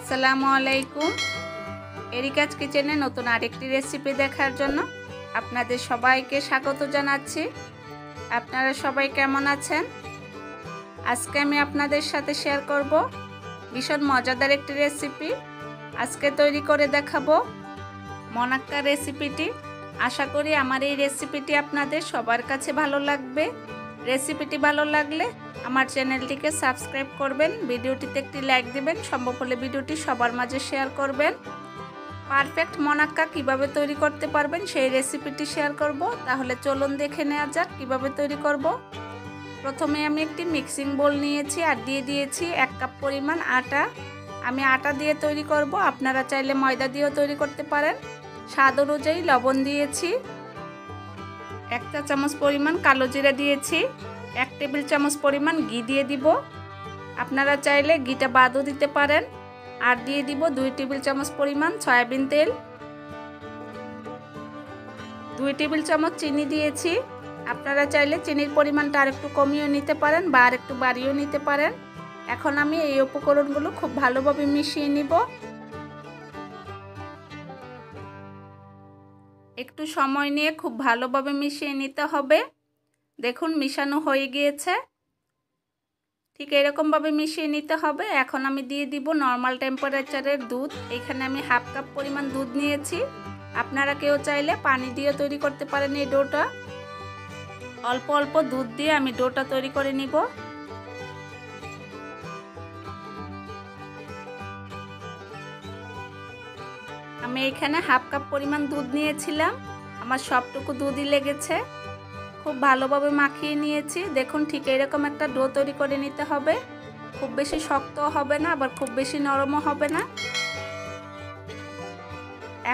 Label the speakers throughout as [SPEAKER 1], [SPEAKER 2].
[SPEAKER 1] আসসালামু আলাইকুম। এরিকাজ কিচেনে নতুন আরেকটি রেসিপি দেখার জন্য আপনাদের সবাইকে স্বাগত জানাচ্ছি। আপনারা সবাই কেমন আছেন? আজকে আমি আপনাদের সাথে শেয়ার করব ভীষণ মজাদার একটি রেসিপি। আজকে তৈরি করে দেখাবো মনাক্কা রেসিপিটি। আশা করি আমার এই রেসিপিটি আপনাদের সবার কাছে ভালো লাগবে। রেসিপিটি ভালো লাগলে আমার চ্যানেলটিকে সাবস্ক্রাইব করবেন, ভিডিওটিতে একটি লাইক দিবেন, সম্ভব হলে ভিডিওটি সবার মাঝে শেয়ার করবেন। পারফেক্ট মনাক্কা কিভাবে তৈরি করতে পারবেন সেই রেসিপিটি শেয়ার করব। তাহলে চলুন দেখে নেওয়া যাক কিভাবে তৈরি করব। প্রথমে আমি একটি মিক্সিং বোল নিয়েছি আর দিয়ে দিয়েছি 1 কাপ পরিমাণ আটা। আমি আটা দিয়ে তৈরি করব, আপনারা চাইলে ময়দা দিয়েও তৈরি করতে পারেন। স্বাদ অনুযায়ী লবণ দিয়েছি, 1 চা চামচ পরিমাণ কালো জিরা দিয়েছি, 1 টেবিল চামচ পরিমাণ ঘি দিয়ে দিব। আপনারা চাইলে ঘিটা বাদও দিতে পারেন। আর দিয়ে দিব 2 টেবিল চামচ পরিমাণ সয়াবিন তেল, 2 টেবিল চামচ চিনি দিয়েছি। আপনারা চাইলে চিনির পরিমাণটা আরেকটু কমিয়ে নিতে পারেন বা আরেকটু বাড়িয়েও নিতে পারেন। এখন আমি এই উপকরণগুলো খুব ভালোভাবে মিশিয়ে নিব। একটু সময় নিয়ে খুব ভালোভাবে মিশিয়ে নিতে হবে। দেখুন মিশানো হয়ে গিয়েছে, ঠিক এরকমভাবে মিশিয়ে নিতে হবে। এখন আমি দিয়ে দিব নর্মাল টেম্পারেচারের দুধ। এখানে আমি 1/2 কাপ পরিমাণ দুধ নিয়েছি। আপনারা কেউ চাইলে পানি দিয়ে তৈরি করতে পারেন এই ডোটা। অল্প অল্প দুধ দিয়ে আমি ডোটা তৈরি করে নিব। আমি এখানে 1/2 কাপ পরিমাণ দুধ নিয়েছিলাম, আমার সবটুকু দুধই লেগেছে। খুব ভালোভাবে মাখিয়ে নিয়েছি। দেখুন ঠিক এরকম একটা ডো তৈরি করে নিতে হবে। খুব বেশি শক্তও হবে না, আবার খুব বেশি নরমও হবে না।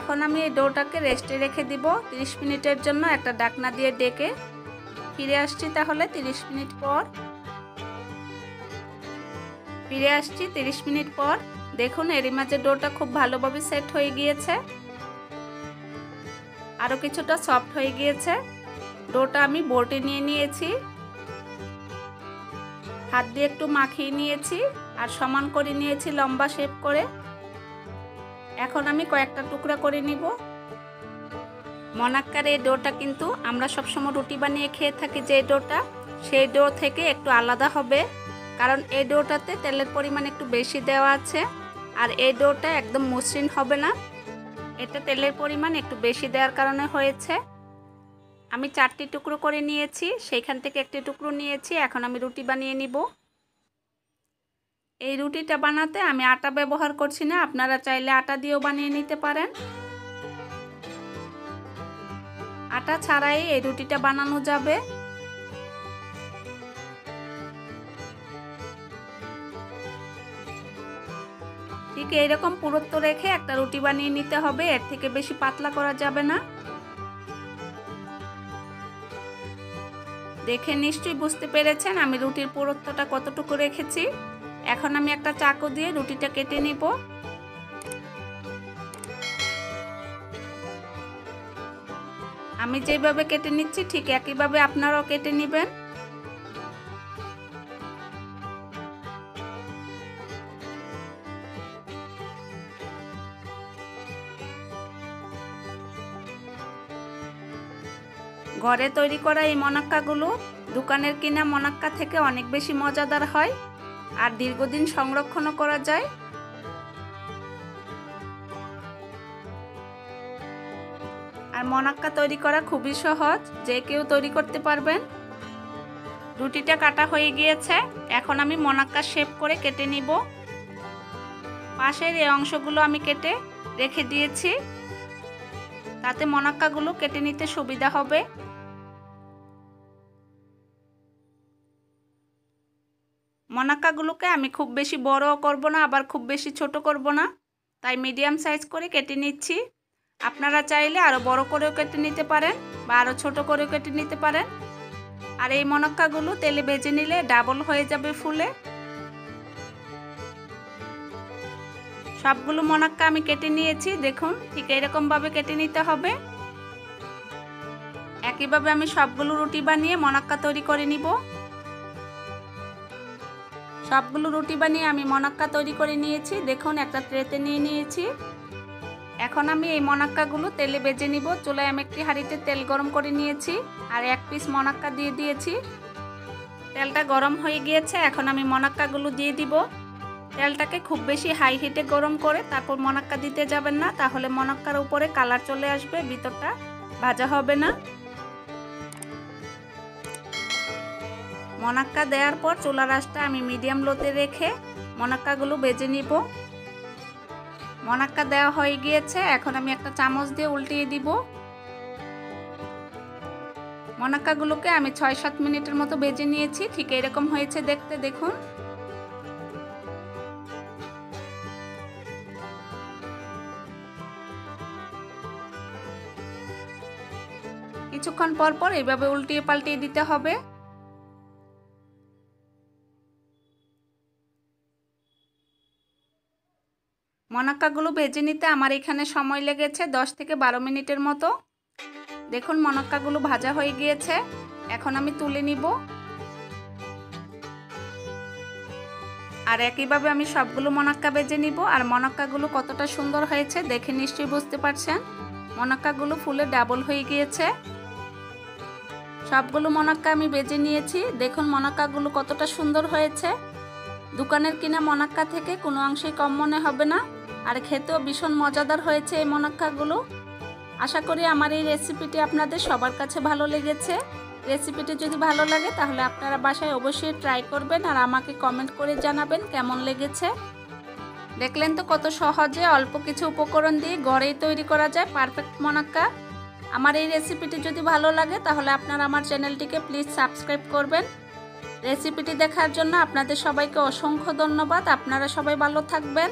[SPEAKER 1] এখন আমি এই ডোটাকে রেস্টে রেখে দিব 30 মিনিটের জন্য। একটা ঢাকনা দিয়ে ঢেকে ফিরে আসছি। তাহলে 30 মিনিট পর ফিরে আসছি। 30 মিনিট পর দেখুন এরই মাঝে ডোটা খুব ভালোভাবে সেট হয়ে গিয়েছে, আরও কিছুটা সফট হয়ে গিয়েছে। ডোটা আমি বোটে নিয়ে নিয়েছি, হাত দিয়ে একটু মাখিয়ে নিয়েছি আর সমান করে নিয়েছি লম্বা শেপ করে। এখন আমি কয়েকটা টুকরা করে নিব। মনাক্কার এই ডোটা কিন্তু আমরা সবসময় রুটি বানিয়ে খেয়ে থাকি, যে ডোটা সেই ডো থেকে একটু আলাদা হবে, কারণ এই ডোটাতে তেলের পরিমাণ একটু বেশি দেওয়া আছে। আর এই ডোটা একদম মসৃণ হবে না, এটা তেলের পরিমাণ একটু বেশি দেওয়ার কারণে হয়েছে। আমি 4টি টুকরো করে নিয়েছি, সেইখান থেকে একটি টুকরো নিয়েছি। এখন আমি রুটি বানিয়ে নিব। এই রুটিটা বানাতে আমি আটা ব্যবহার করছি না, আপনারা চাইলে আটা দিয়েও বানিয়ে নিতে পারেন। আটা ছাড়াই এই রুটিটা বানানো যাবে। ঠিক এইরকম পুরুত্ব রেখে একটা রুটি বানিয়ে নিতে হবে, এর থেকে বেশি পাতলা করা যাবে না। দেখে নিশ্চয়ই বুঝতে পেরেছেন আমি রুটির পুরুত্বটা কতটুকু রেখেছি। এখন আমি একটা চাকু দিয়ে রুটিটা কেটে নিব। আমি যেভাবে কেটে নিচ্ছি ঠিক একইভাবে আপনারাও কেটে নেবেন। ঘরে তৈরি করা এই মনাক্কাগুলো দোকানের কিনা মনাক্কা থেকে অনেক বেশি মজাদার হয় আর দীর্ঘদিন সংরক্ষণও করা যায়। আর মনাক্কা তৈরি করা খুবই সহজ, যে কেউ তৈরি করতে পারবেন। রুটিটা কাটা হয়ে গিয়েছে, এখন আমি মনাক্কা শেপ করে কেটে নিব। পাশের এই অংশগুলো আমি কেটে রেখে দিয়েছি, তাতে মনাক্কাগুলো কেটে নিতে সুবিধা হবে। মনাক্কাগুলোকে আমি খুব বেশি বড়ও করব না, আবার খুব বেশি ছোট করব না, তাই মিডিয়াম সাইজ করে কেটে নিচ্ছি। আপনারা চাইলে আরও বড় করেও কেটে নিতে পারেন বা আরও ছোট করেও কেটে নিতে পারেন। আর এই মনাক্কাগুলো তেলে ভেজে নিলে ডাবল হয়ে যাবে ফুলে। সবগুলো মনাক্কা আমি কেটে নিয়েছি। দেখুন ঠিক এরকমভাবে কেটে নিতে হবে। একইভাবে আমি সবগুলো রুটি বানিয়ে মনাক্কা তৈরি করে নিব। সবগুলো রুটি বানিয়ে আমি মনাক্কা তৈরি করে নিয়েছি। দেখুন একটা ট্রেতে নিয়ে নিয়েছি। এখন আমি এই মনাক্কাগুলো তেলে ভেজে নিব। চুলায় আমি একটি হাঁড়িতে তেল গরম করে নিয়েছি আর এক পিস মনাক্কা দিয়ে দিয়েছি। তেলটা গরম হয়ে গিয়েছে, এখন আমি মনাক্কাগুলো দিয়ে দিব। তেলটাকে খুব বেশি হাই হিটে গরম করে তারপর মনাক্কা দিতে যাবেন না, তাহলে মনাক্কার উপরে কালার চলে আসবে, ভিতরটা ভাজা হবে না। মনাক্কা দেওয়ার পর চুলার আঁচটা আমি মিডিয়াম লোতে রেখে মনাক্কাগুলো ভেজে নিব। মনাক্কা দেওয়া হয়ে গিয়েছে, এখন আমি একটা চামচ দিয়ে উল্টিয়ে দিব। মনাক্কাগুলোকে আমি ৬-৭ মিনিটের মতো ভেজে নিয়েছি। ঠিক এরকম হয়েছে দেখতে, দেখুন। কিছুক্ষণ পর পর এইভাবে উল্টিয়ে পাল্টিয়ে দিতে হবে। মনাক্কাগুলো ভেজে নিতে আমার এখানে সময় লেগেছে 10 থেকে 12 মিনিটের মতো। দেখুন মনাক্কাগুলো ভাজা হয়ে গিয়েছে, এখন আমি তুলে নিব। আর একইভাবে আমি সবগুলো মনাক্কা ভেজে নিব। আর মনাক্কাগুলো কতটা সুন্দর হয়েছে দেখে নিশ্চয়ই বুঝতে পারছেন। মনাক্কাগুলো ফুলে ডাবল হয়ে গিয়েছে। সবগুলো মনাক্কা আমি ভেজে নিয়েছি। দেখুন মনাক্কাগুলো কতটা সুন্দর হয়েছে। দোকানের কিনা মনাক্কা থেকে কোনো অংশেই কম মনে হবে না, আর খেতেও ভীষণ মজাদার হয়েছে এই মনাক্কাগুলো। আশা করি আমার এই রেসিপিটি আপনাদের সবার কাছে ভালো লেগেছে। রেসিপিটি যদি ভালো লাগে তাহলে আপনারা বাসায় অবশ্যই ট্রাই করবেন আর আমাকে কমেন্ট করে জানাবেন কেমন লেগেছে। দেখলেন তো কত সহজে অল্প কিছু উপকরণ দিয়ে ঘরেই তৈরি করা যায় পারফেক্ট মনাক্কা। আমার এই রেসিপিটি যদি ভালো লাগে তাহলে আপনারা আমার চ্যানেলটিকে প্লিজ সাবস্ক্রাইব করবেন। রেসিপিটি দেখার জন্য আপনাদের সবাইকে অসংখ্য ধন্যবাদ। আপনারা সবাই ভালো থাকবেন।